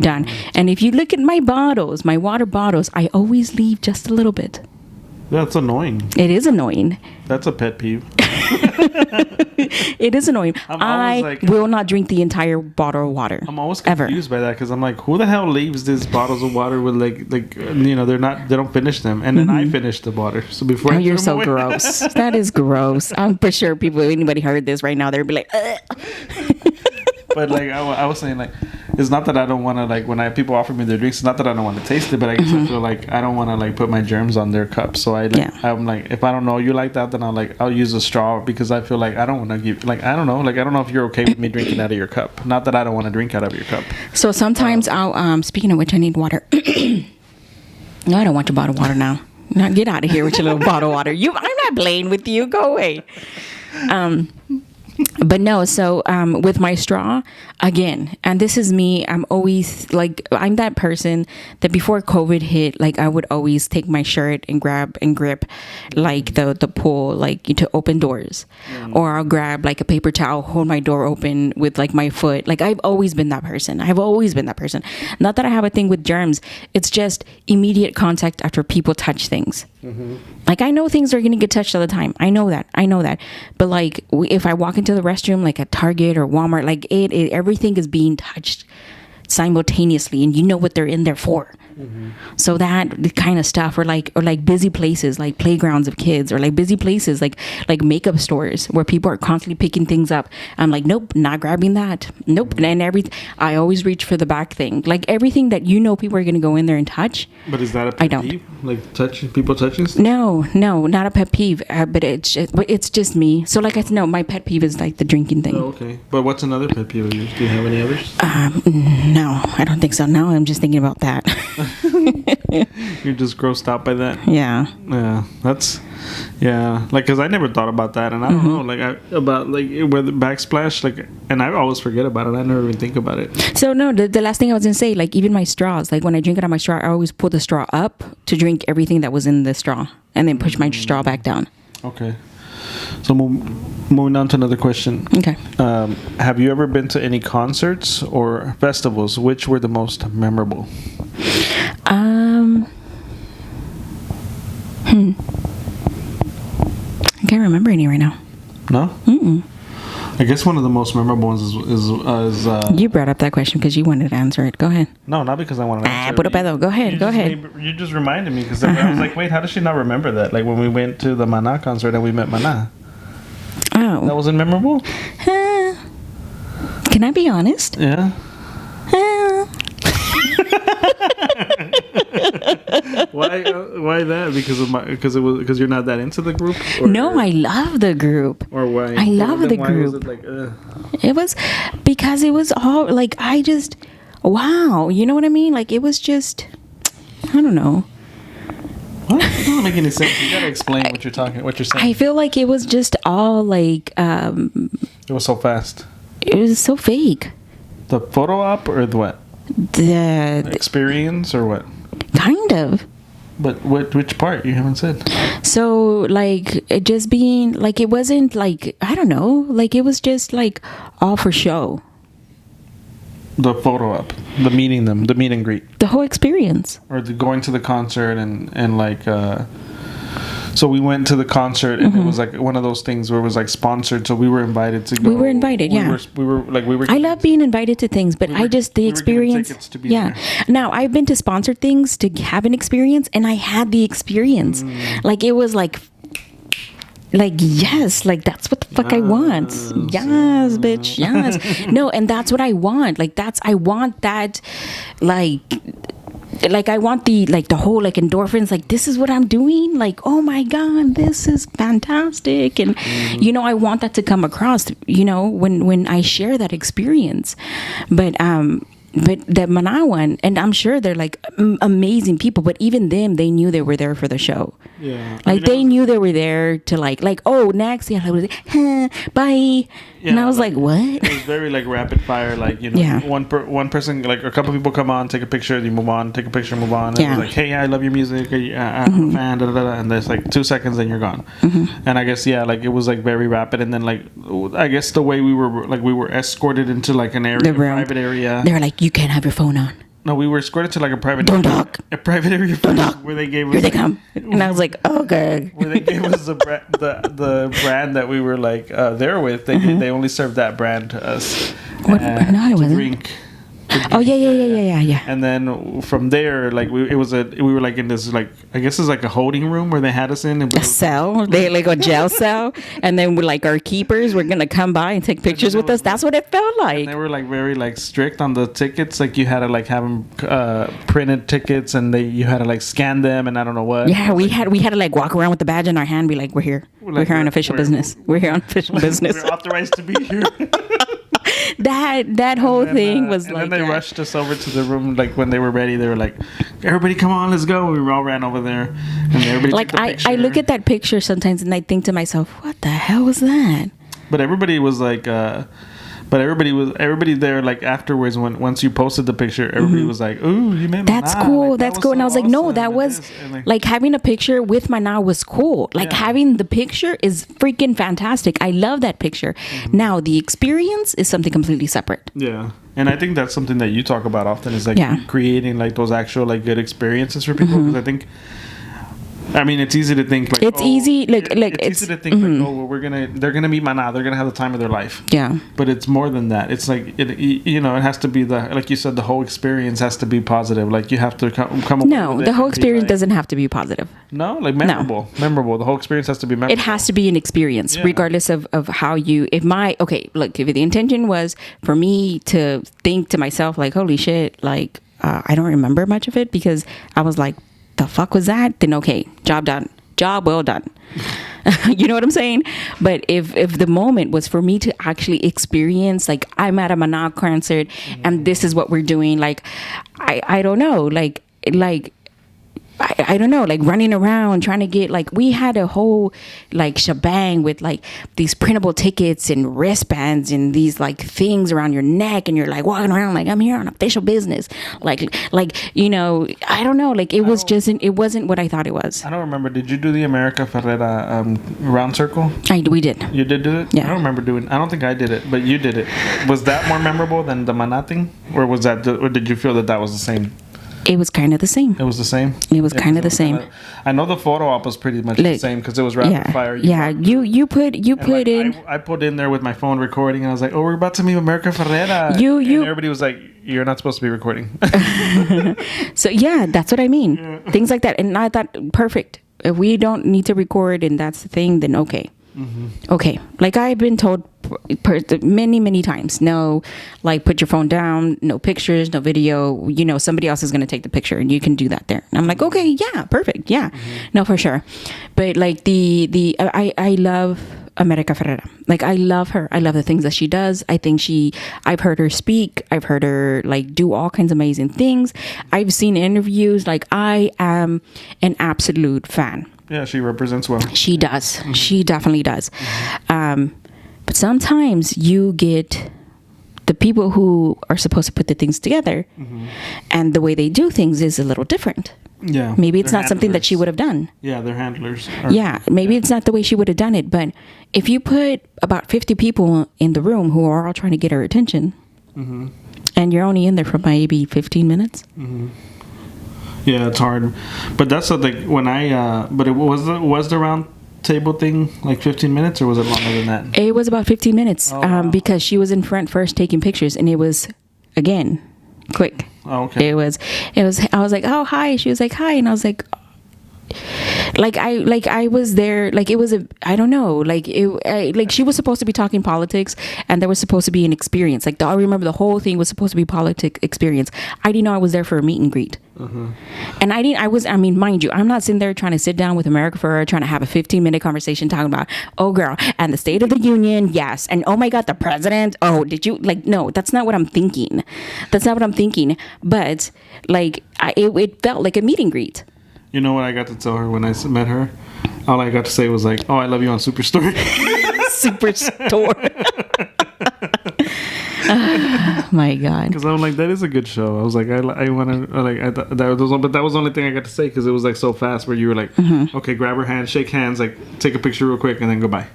done. And if you look at my bottles, my water bottles, I always leave just a little bit. That's annoying. It is annoying. That's a pet peeve. It is annoying. I will not drink the entire bottle of water. I'm always confused by that, because I'm who the hell leaves these bottles of water with they don't finish them, and then I finish the water. So before you're so gross. That is gross. I'm for sure anybody heard this right now, they'd be like, ugh. But I was saying, it's not that I don't want to when people offer me their drinks, it's not that I don't want to taste it, but I guess I feel I don't want to put my germs on their cup. So I'm if I don't know you like that, then I'll use a straw, because I feel I don't want to give I don't know I don't know if you're okay with me drinking out of your cup. Not that I don't want to drink out of your cup. So sometimes I'll speaking of which, I need water. No, I don't want your bottle of water now. Now get out of here with your little bottle of water. I'm not playing with you. Go away. But no, so with my straw, again, and this is me, I'm always I'm that person that before COVID hit, I would always take my shirt and grab and grip the pull, to open doors. Or I'll grab a paper towel, hold my door open with my foot. I've always been that person. Not that I have a thing with germs. It's just immediate contact after people touch things. I know things are going to get touched all the time. I know that. But if I walk into the restroom, at Target or Walmart, everything is being touched simultaneously, and you know what they're in there for. So that kind of stuff, or busy places, playgrounds of kids, or busy places like makeup stores where people are constantly picking things up. I'm nope, not grabbing that. Nope. And I always reach for the back thing, everything that people are going to go in there and touch. But is that a pet peeve? People touching stuff? No, not a pet peeve. But it's just me. So I said, no, my pet peeve is the drinking thing. Oh, okay. But what's another pet peeve of yours? Do you have any others? No, I don't think so. Now I'm just thinking about that. You're just grossed out by that. Yeah. Yeah, that's like, because I never thought about that, and I don't know, like, about like where the backsplash, like, and I always forget about it. I never even think about it. So no, the last thing I was gonna say, like, even my straws, like when I drink out of my straw, I always pull the straw up to drink everything that was in the straw, and then push my straw back down. Okay. So moving on to another question. Okay. Have you ever been to any concerts or festivals? Which were the most memorable? I can't remember any right now. No? I guess one of the most memorable ones is You brought up that question because you wanted to answer it. Go ahead. no, not because I wanted to answer Put up pedo. Go ahead. Go ahead. You just reminded me, because I was like, wait, how does she not remember that? Like when we went to the Maná concert and we met Maná. That Oh. wasn't memorable? Can I be honest? Yeah. Why that? Because you're not that into the group? Or, No, I love the group. Or why? I love Then the why was group. it like, It was because it was all like, I just, wow, you know what I mean? Like, it was just, I don't know. what? It doesn't make any sense. You gotta explain what you're saying. I feel like it was just all like, It was so fast. it was so fake. The photo op or the what? The Experience or what? kind of. But which part? You haven't said. So like, it just being like, it wasn't like, I don't know, like it was just like all for show. The photo op, the meet and greet, The whole experience. or the going to the concert and like. So we went to the concert and it was like one of those things where it was like sponsored. So we were invited to go. We were invited, yeah. We were. I love being invited to things, but I just, the we were given experience. tickets to be Yeah. there. Now, I've been to sponsored things to have an experience, and I had the experience. Like, it was like, yes, like that's what the fuck I want. Yes, bitch. Yes. No, and that's what I want. Like, I want that, like I want the whole like endorphins, like this is what I'm doing, like, oh my god, this is fantastic. And you know, I want that to come across, you know, when I share that experience. But the Maná one, and I'm sure they're like amazing people, but even them, they knew they were there for the show. Yeah. Like, they knew they were there to like, oh, next, yeah, like, bye. And I was like, what? It was very like rapid fire, like, you know, Yeah. one person, like a couple people come on, take a picture, you move on, take a picture, move on. And Yeah. it's like, hey, I love your music, I'm a fan, da, da, da, da. And there's like 2 seconds, then you're gone. And I guess, yeah, like it was like very rapid. And then like, I guess the way we were escorted into like an area, The room. private area. They were like, you can't have your phone on. No, we were escorted to like a private Don't talk. a private area Don't talk. where they gave us Here they come. And I was like, okay. where they gave us the brand that we were like there with. They only served that brand to us. What? No, it to wasn't. drink. Oh yeah. And then from there, like we were like in this, like, I guess it's like a holding room where they had us in. A cell, they like a jail cell, and then we're like, our keepers were gonna come by and take pictures with us. That's what it felt like. They were like very like strict on the tickets. Like you had to like have them printed tickets, and you had to like scan them, and I don't know what. Yeah, we had to like walk around with the badge in our hand, be like, we're here, we're here on official business. We're here on official business. We're authorized to be here. That whole thing was and like. then they rushed us over to the room. Like when they were ready, they were like, "Everybody, come on, let's go!" We all ran over there, and everybody like took the picture. I look at that picture sometimes and I think to myself, what the hell was that? But everybody was like, everybody there, like afterwards, once you posted the picture, everybody was like, "Ooh, you made That's Maná." cool. Like, That's cool. And I was like, no, that was like having a picture with Maná was cool. Like having the picture is freaking fantastic. I love that picture. Now the experience is something completely separate. Yeah. And I think that's something that you talk about often, is like Yeah. creating like those actual like good experiences for people. Because I think, I mean, it's easy to think like It's easy, like, it's easy to think like, oh, well, they're gonna meet Maná, they're gonna have the time of their life. Yeah. But it's more than that. It's like it has to be like you said, the whole experience has to be positive. Like you have to come up. No, with it the whole and be experience like, doesn't have to be positive. No, like memorable. The whole experience has to be memorable. It has to be an experience, Yeah. regardless of how you. If the intention was for me to think to myself like, holy shit, like I don't remember much of it because I was like, the fuck was that? Then okay, job done. Job well done. You know what I'm saying? But if the moment was for me to actually experience, like I'm at a Maná concert and this is what we're doing, like I don't know, like I don't know, like running around trying to get, like, we had a whole like shebang with like these printable tickets and wristbands and these like things around your neck, and you're like walking around like, I'm here on official business, like you know, I don't know, like it wasn't what I thought it was. I don't remember. Did you do the America Ferrera round circle? We did. You did do it? Yeah. I don't remember doing. I don't think I did it, but you did it. Was that more memorable than the Maná thing, or was that? Or did you feel that was the same? It was kind of the same. It was the same. It was kind of the same. I know the photo op was pretty much the same because it was rapid fire. You put in. I put in there with my phone recording, and I was like, "Oh, we're about to meet America Ferrera." And everybody was like, "You're not supposed to be recording." So yeah, that's what I mean. Yeah. Things like that, and I thought, perfect. If we don't need to record, and that's the thing, then okay. Mm-hmm. Okay, like I've been told many times, no, like put your phone down, no pictures, no video, you know, somebody else is going to take the picture and you can do that there. And I'm like, okay, yeah, perfect, yeah. Mm-hmm. No, for sure. But like I love America Ferrera. Like I love her. I love the things that she does. I think I've heard her speak. I've heard her like do all kinds of amazing things. I've seen interviews. Like I am an absolute fan. Yeah, she represents well. She does. Mm-hmm. She definitely does. Mm-hmm. But sometimes you get the people who are supposed to put the things together, mm-hmm. and the way they do things is a little different. Yeah. Maybe it's not something that she would have done. Yeah, they're handlers. Maybe it's not the way she would have done it. But if you put about 50 people in the room who are all trying to get her attention, mm-hmm. and you're only in there for maybe 15 minutes. Mm-hmm. Yeah, it's hard. But that's the thing. When but it was the round table thing like 15 minutes, or was it longer than that? It was about 15 minutes. Wow. Because she was in front first taking pictures, and it was, again, quick. Oh, okay. It was. I was like, oh, hi. She was like, hi, and I was like, I was there, like it was I don't know, like like she was supposed to be talking politics, and there was supposed to be an experience. Like I remember the whole thing was supposed to be politic experience. I didn't know I was there for a meet and greet. Uh-huh. And I mean, mind you, I'm not sitting there trying to sit down with America Ferrera trying to have a 15-minute conversation talking about, oh girl, and the State of the Union, yes, and oh my God, the president, oh, did you, like, no, that's not what I'm thinking. But like it felt like a meet and greet. You know what I got to tell her when I met her? All I got to say was like, oh, I love you on Superstore. Superstore. Oh, my God. Because I'm like, that is a good show. I was like, I want to, like, but that was the only thing I got to say, because it was like so fast where you were like, mm-hmm. okay, grab her hand, shake hands, like take a picture real quick, and then goodbye.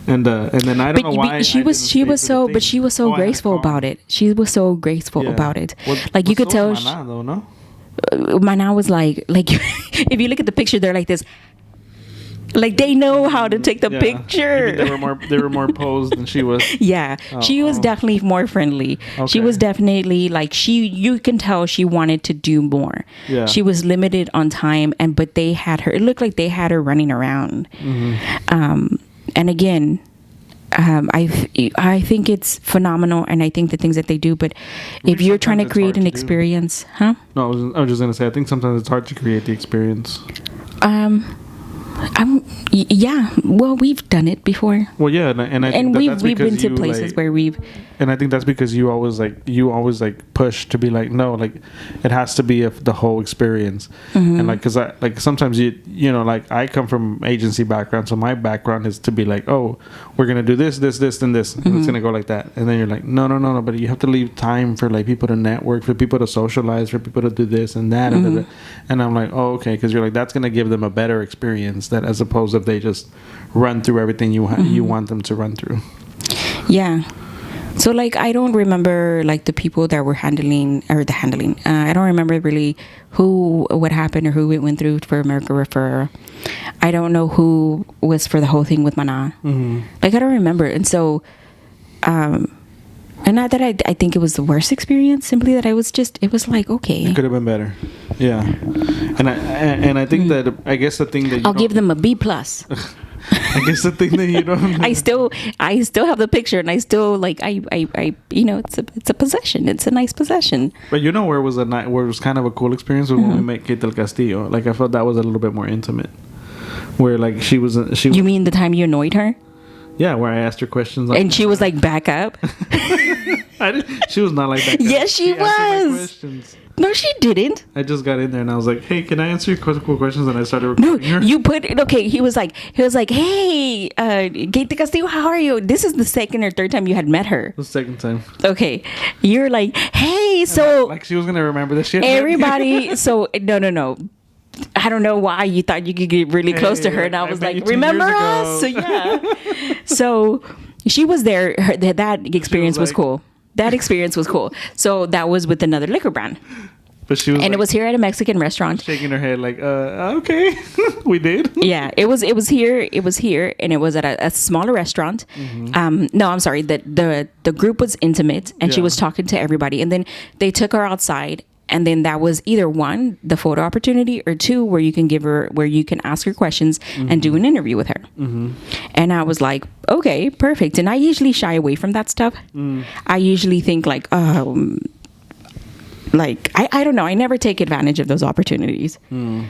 And then I don't know why she was so graceful about it. She was so graceful about it. Like you could tell. Maná, though, no? Maná was like if you look at the picture, they're like this, like they know how to take the picture. Maybe they were more posed than she was. Yeah. She was definitely more friendly. Okay. She was definitely like, you can tell she wanted to do more. Yeah. She was limited on time, but they had her, it looked like they had her running around. Mm-hmm. And again, I think it's phenomenal, and I think the things that they do. But if you're trying to create an experience, huh? No, I was just gonna say, I think sometimes it's hard to create the experience. Yeah. Well, we've done it before. Well, yeah, and I think we've been to places where we've. And I think that's because you always push to be like, no, like it has to be the whole experience. Mm-hmm. And like, because I like sometimes you know, like I come from agency background, so my background is to be like, oh, we're gonna do this, and this, mm-hmm. and it's gonna go like that. And then you're like, no, but you have to leave time for like people to network, for people to socialize, for people to do this and that, mm-hmm. and I'm like, oh, okay, because you're like, that's gonna give them a better experience, that as opposed if they just run through everything you want them to run through. Yeah. So like I don't remember like the people that were handling. I don't remember really what happened or who it went through for America Ferrera. I don't know who was for the whole thing with Maná. Mm-hmm. Like I don't remember, and so, and not that I think it was the worst experience. Simply that it was like, okay, it could have been better. Yeah, and I think that I guess the thing that I'll give them a B+. I guess the thing that you don't. I still have the picture, and I still like I you know, it's a possession. It's a nice possession. But you know where it was kind of a cool experience was mm-hmm. when we met Kate del Castillo. Like I felt that was a little bit more intimate. Where like she. You mean the time you annoyed her? Yeah, where I asked her questions. And she was like, back up. She was not like that. Yes, she was. No, she didn't. I just got in there and I was like, "Hey, can I answer your couple questions?" And I started recording her. You put it. Okay, he was like, "Hey, Katie Castillo, how are you?" This is the second or third time you had met her. The second time. Okay, you're like, "Hey, so like she was gonna remember this shit." everybody." So no. I don't know why you thought you could get really close to her, and I was like, "Remember us?" So yeah. So she was there. That experience was cool. That experience was cool. So that was with another liquor brand. But she was, and it was here at a Mexican restaurant, shaking her head like, okay, we did. Yeah, it was here, and it was at a smaller restaurant. No, I'm sorry, the group was intimate, and she was talking to everybody, and then they took her outside, and then that was either one, the photo opportunity, or two, where you can ask her questions and do an interview with her. And I was like, okay, perfect. And I usually shy away from that stuff. I usually think like, I don't know. I never take advantage of those opportunities.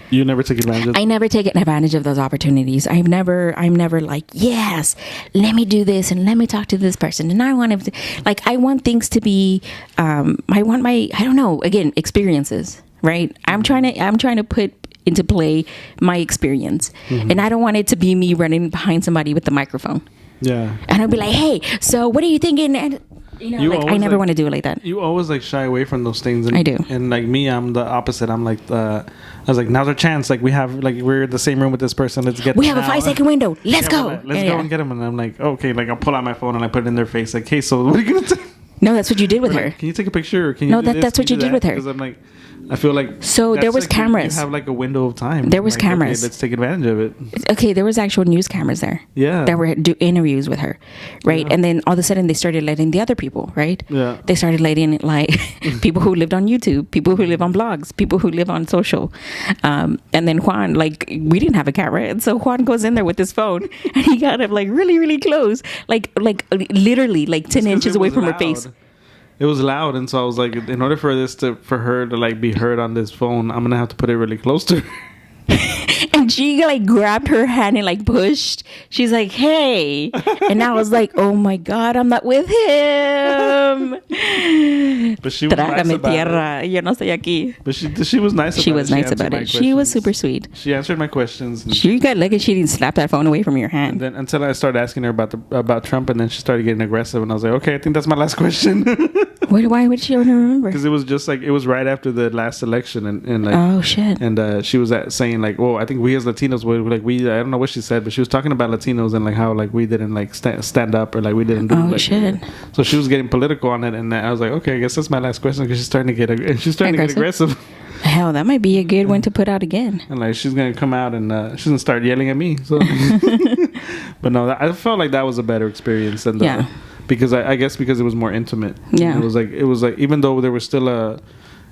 You never take advantage of I never take advantage of those opportunities. I'm never like, yes, let me do this and let me talk to this person. And I want things to be, I don't know, again, experiences, right? I'm trying to put into play my experience. And I don't want it to be me running behind somebody with the microphone. Yeah. And I'll be like, hey, so what are you thinking? And I never want to do it like that. You always like shy away from those things. And, I do. And like me, I'm the opposite. I'm like, I was like, now's our chance. Like we're in the same room with this person. Let's get. We have a 5-second window. Let's go. Let's go and get them. And I'm like, okay. Like I'll pull out my phone and I put it in their face. Like, hey, so what are you gonna do? No, that's what you did with her. Can you take a picture? Or can you? No, that's what you did with her. Because I'm like, I feel like so there was like cameras. You have like a window of time. There was like, cameras. Okay, let's take advantage of it. Okay, there was actual news cameras there. Yeah. That were do interviews with her, right? Yeah. And then all of a sudden they started letting the other people, right? Yeah. They started letting like people who lived on YouTube, people who live on blogs, people who live on social, and then Juan, like we didn't have a camera, and so Juan goes in there with his phone and he got up like really, really close, like literally like 10 inches away from her face. It was loud, and so I was like, in order for her to like be heard on this phone, I'm gonna have to put it really close to her. And she like grabbed her hand and like pushed. She's like, "Hey," and I was like, "Oh my God, I'm not with him." But she was nice about it. Yo no estoy aquí. But she was nice. She was nice about it. She was super sweet. She answered my questions. She got lucky she didn't slap that phone away from your hand. And then until I started asking her about Trump, and then she started getting aggressive, and I was like, okay, I think that's my last question. Why would she only remember? Because it was just like it was right after the last election, and like, oh shit. And she was saying like, well, I think we as Latinos were like I don't know what she said, but she was talking about Latinos and like how like we didn't like stand up or like we didn't do. Oh like, shit. So she was getting political on it, and I was like, okay, I guess that's my last question because she's starting to get aggressive. Hell, that might be a good one to put out again. And like she's gonna come out and she's gonna start yelling at me. So, but no, I felt like that was a better experience than the. Because I guess because it was more intimate. Yeah. It was like even though there was still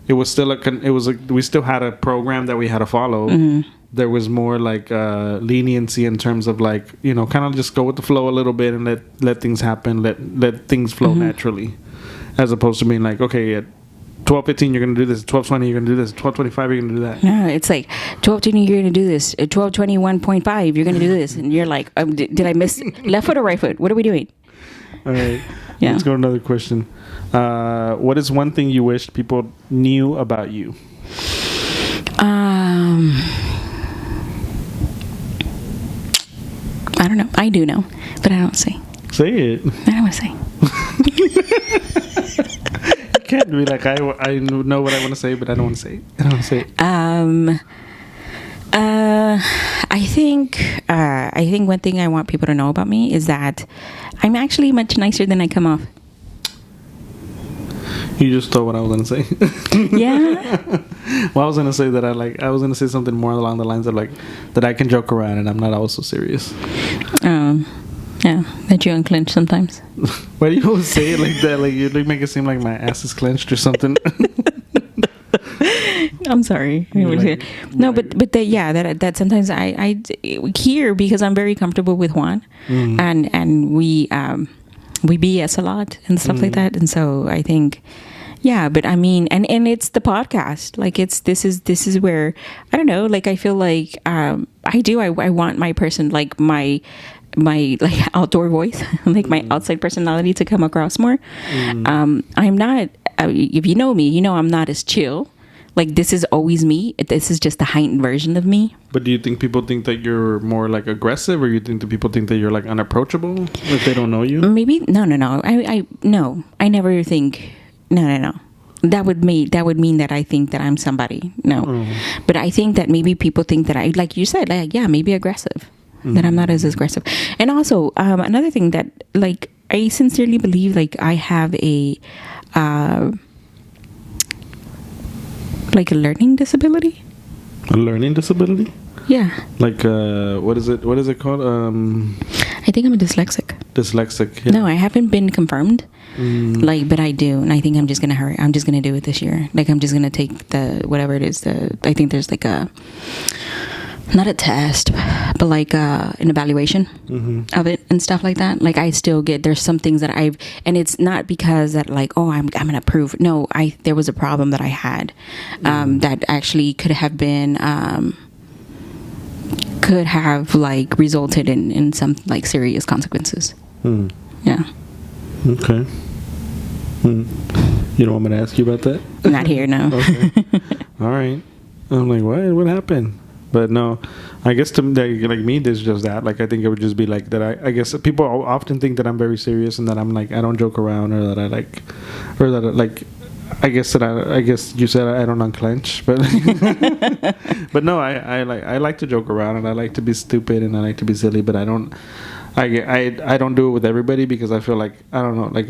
we still had a program that we had to follow. Mm-hmm. There was more like leniency in terms of like, you know, kind of just go with the flow a little bit and let things happen, let things flow naturally, as opposed to being like, okay, at 12:15 you're gonna do this, 12:20 you're gonna do this, 12:25 you're gonna do that. No, it's like 12:20 you're gonna do this, 12:21.5 you're gonna do this, and you're like, did I miss left foot or right foot? What are we doing? All right. Yeah. Let's go to another question. What is one thing you wished people knew about you? I don't know. I do know, but I don't say. Say it. I don't want to say. You can't be like, I know what I want to say, but I don't want to say it. I don't want to say it. I think one thing I want people to know about me is that I'm actually much nicer than I come off. You just thought what I was gonna say. Yeah. Well, I was gonna say that I was gonna say something more along the lines of like that I can joke around and I'm not always so serious. Yeah, that you unclench sometimes. Why do you always say it like that? Like you make it seem like my ass is clenched or something. I'm sorry. Like, no, but that sometimes I hear because I'm very comfortable with Juan, and we BS a lot and stuff like that, and so I think, yeah. But I mean, and it's the podcast. Like this is where I don't know. Like I feel like I want my person like my like outdoor voice, like my outside personality to come across more. I'm not. If you know me, you know I'm not as chill. like this is always me. This is just the heightened version of me. But do you think people think that you're more like aggressive, or you think that people think that you're like unapproachable if they don't know you? Maybe no. No. I never think no. That would mean that I think that I'm somebody. No. But I think that maybe people think that I, like you said, like, yeah, maybe aggressive. That I'm not as aggressive. And also another thing that, like, I sincerely believe, like, I have a like a learning disability. A learning disability? Yeah. Like what is it called? I think I'm a dyslexic. Dyslexic. Yeah. No, I haven't been confirmed. Like, but I do, and I think I'm just gonna hurry. I'm just gonna do it this year. Like, I'm just gonna take the whatever it is. I think there's like a, not a test, but like an evaluation of it and stuff like that. Like, I still get, there's some things that and it's not because that like, oh, I'm gonna prove. No, there was a problem that I had that actually could have been could have like resulted in some like serious consequences. Yeah. Okay. You don't want me to ask you about that? Not here, no. Okay. All right. I'm like, what happened? But no, I guess to like me, there's just that. Like, I think it would just be like that. I guess people often think that I'm very serious and that I'm like, I don't joke around, or that I like, or that I, like, I guess you said I don't unclench, but but no, I like to joke around, and I like to be stupid, and I like to be silly, but I don't do it with everybody, because I feel like, I don't know, like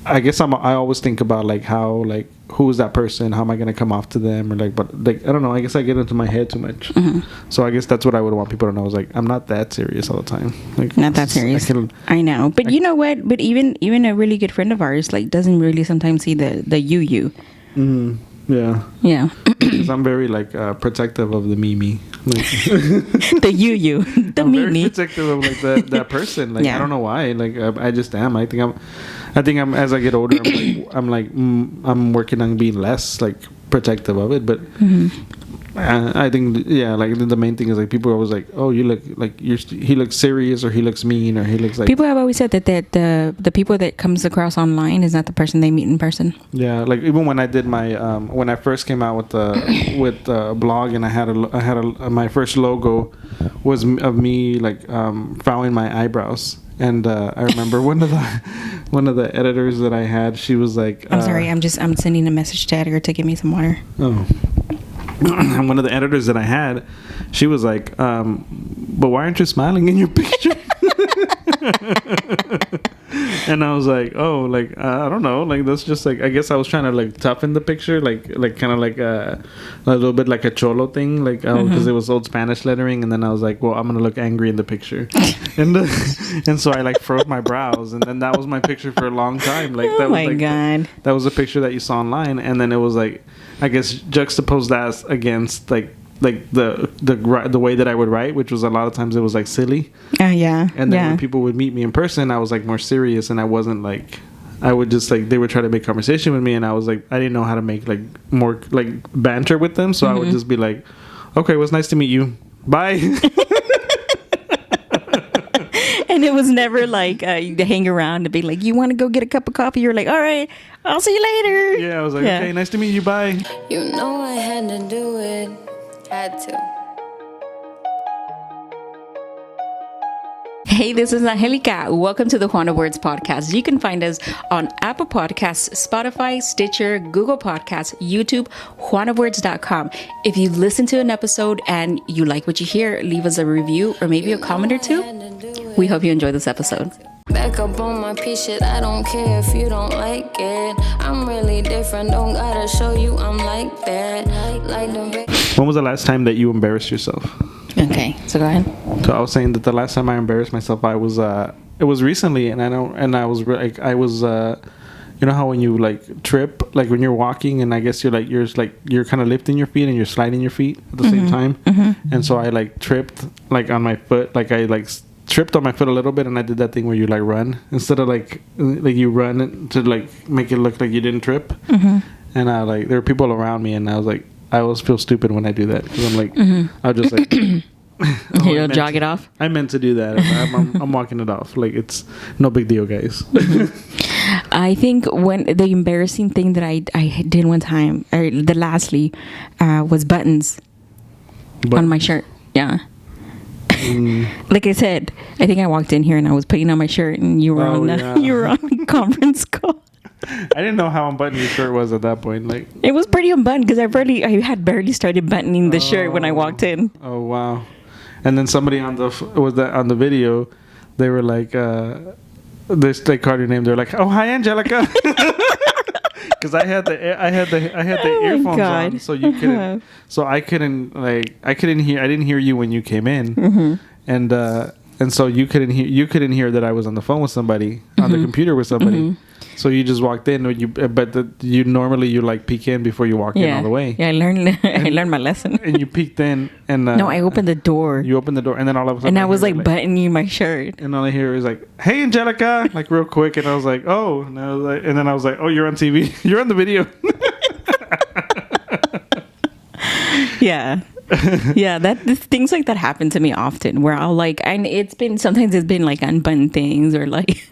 I guess I always think about like how, like, who is that person? How am I gonna come off to them? Or like, but like, I don't know. I guess I get into my head too much. So I guess that's what I would want people to know, is like, I'm not that serious all the time. Like, not that serious. I know, but you know what? But even a really good friend of ours, like, doesn't really sometimes see the you. Yeah. Yeah. Because I'm very like protective of the me. Like, the you. The I'm me. very protective of like that person. Like, I don't know why. Like, I just am. I think I'm as I get older, I'm working on being less like protective of it. But I think, yeah, like the main thing is like, people are always like, oh, you look like he looks serious, or he looks mean, or he looks like. People have always said that the people that comes across online is not the person they meet in person. Yeah, like even when I did my when I first came out with the blog, and I had my first logo was of me like frowning my eyebrows. And I remember one of the editors that I had, she was like, I'm sorry, I'm sending a message to editor to give me some water. Oh. One of the editors that I had, she was like, but why aren't you smiling in your picture? And I was like, oh, like, I don't know, like, that's just like, I guess I was trying to like toughen the picture, like kind of like a little bit like a cholo thing, like, because it was old Spanish lettering. And then I was like, well, I'm gonna look angry in the picture. And so I like froze my brows, and then that was my picture for a long time. Like, that was like, God, that was a picture that you saw online. And then it was like, I guess juxtapose that against like the way that I would write, which was a lot of times it was like silly. Yeah. And then when people would meet me in person, I was like more serious, and I wasn't like, I would just like, they would try to make conversation with me, and I was like, I didn't know how to make like more like banter with them, so I would just be like, okay, well, it's nice to meet you, bye. And it was never like to hang around and be like, you want to go get a cup of coffee? You're like, all right, I'll see you later. Yeah, I was like, okay, nice to meet you, bye. You know I had to do it. Had to. Hey, this is Angelica. Welcome to the Juan of Words podcast. You can find us on Apple Podcasts, Spotify, Stitcher, Google Podcasts, YouTube, juanofwords.com. If you listen to an episode and you like what you hear, leave us a review or maybe a comment or two. We hope you enjoy this episode. Back up on my piece shit, I don't care if you don't like it. I'm really different, don't gotta show you I'm like that. Like the... When was the last time that you embarrassed yourself? Okay, so go ahead. So I was saying that the last time I embarrassed myself, it was recently, and I was you know how when you like trip, like when you're walking, and I guess you're kind of lifting your feet and you're sliding your feet at the same time, and so I like tripped like on my foot, like I like tripped on my foot a little bit, and I did that thing where you like run instead of like you run to like make it look like you didn't trip, and I like there were people around me, and I was like, I always feel stupid when I do that, because I'm like, I'll just like you'll jog it off. I meant to do that. I'm walking it off. Like, it's no big deal, guys. I think when the embarrassing thing that I did one time, or the lastly, was buttons on my shirt. Yeah. Like I said, I think I walked in here and I was putting on my shirt, and you were you were on a conference call. I didn't know how unbuttoned your shirt was at that point. Like, it was pretty unbuttoned because I had barely started buttoning the shirt when I walked in. Oh wow! And then somebody on the video, they were like, they called your name. They're like, "Oh, hi, Angelica," because I had the earphones on, so you couldn't. So I couldn't I didn't hear you when you came in, and so you couldn't hear that I was on the phone with somebody on the computer with somebody. So you just walked in, you normally like peek in before you walk in all the way. Yeah, I learned my lesson. And you peeked in, and no, I opened the door. You opened the door, and then all of a sudden, and I was like buttoning my shirt, and all I hear is like, "Hey, Angelica," like real quick, and I was like, "Oh," and then I was like, "Oh, you're on TV, you're on the video." Yeah. Yeah, things like that happen to me often, where I'll like, and sometimes it's been like unbuttoned things, or like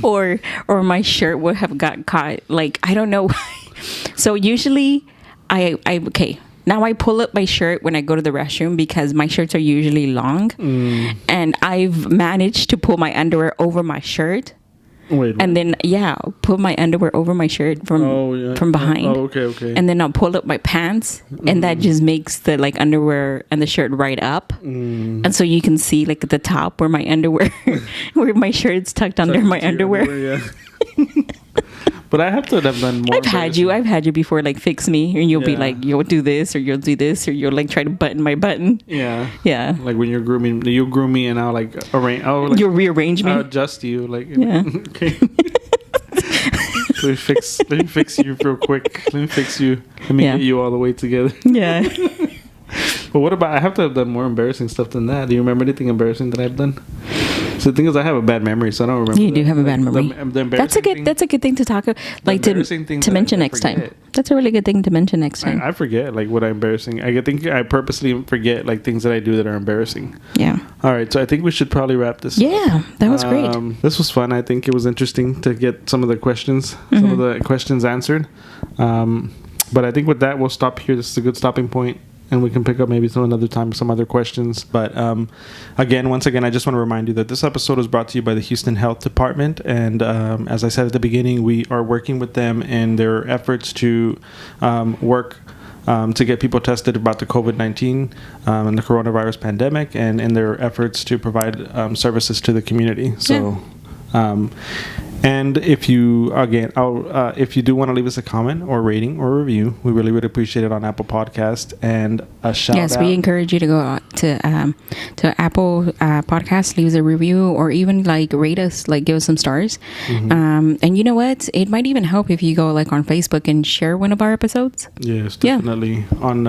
or my shirt would have got caught, like I don't know. So usually okay, now I pull up my shirt when I go to the restroom because my shirts are usually long, and I've managed to pull my underwear over my shirt. Wait, and then put my underwear over my shirt from behind. Oh, okay. And then I'll pull up my pants, and that just makes the like underwear and the shirt right up, and so you can see like at the top where my underwear, where my shirt's tucked under my underwear. But I have to have done more. I've had you before, like fix me, and you'll be like, you'll do this, or you'll do this, or you'll like try to button my button. Yeah. Like when you're grooming, you'll groom me, and I'll like arrange. You'll rearrange me. I'll adjust you, like. Yeah. Okay. Let me fix you real quick. Let me fix you. Let me get you all the way together. Yeah. But what about? I have to have done more embarrassing stuff than that. Do you remember anything embarrassing that I've done? So the thing is, I have a bad memory, so I don't remember. You do have a bad memory. That's a good thing to talk about, like to mention next time. That's a really good thing to mention next time. I forget like what I'm embarrassing. I think I purposely forget like things that I do that are embarrassing. Yeah. All right, so I think we should probably wrap this. Yeah, that was great. This was fun. I think it was interesting to get some of the questions answered. But I think with that, we'll stop here. This is a good stopping point. And we can pick up maybe another time some other questions. But once again, I just want to remind you that this episode was brought to you by the Houston Health Department. And as I said at the beginning, we are working with them in their efforts to work to get people tested about the COVID-19 and the coronavirus pandemic, and in their efforts to provide services to the community. So. And if you do want to leave us a comment or rating or review, we really would appreciate it on Apple Podcast. And a shout out. Yes, we encourage you to go to Apple Podcast, leave a review, or even like rate us, like give us some stars. And you know what? It might even help if you go like on Facebook and share one of our episodes. Yes, definitely. On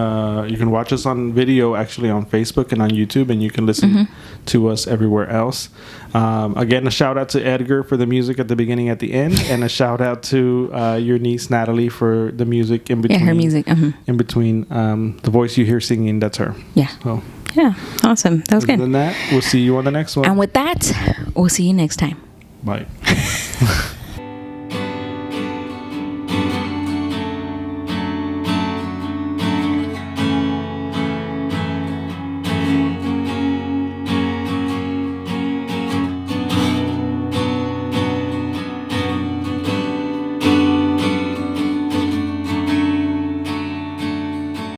you can watch us on video actually on Facebook and on YouTube, and you can listen to us everywhere else. Again, a shout out to Edgar for the music at the beginning, at the end, and a shout out to your niece Natalie for the music in between. Yeah, her music. In between the voice you hear singing, that's her. Yeah. So, yeah, awesome. That was good. Other than that, we'll see you on the next one. And with that, we'll see you next time. Bye.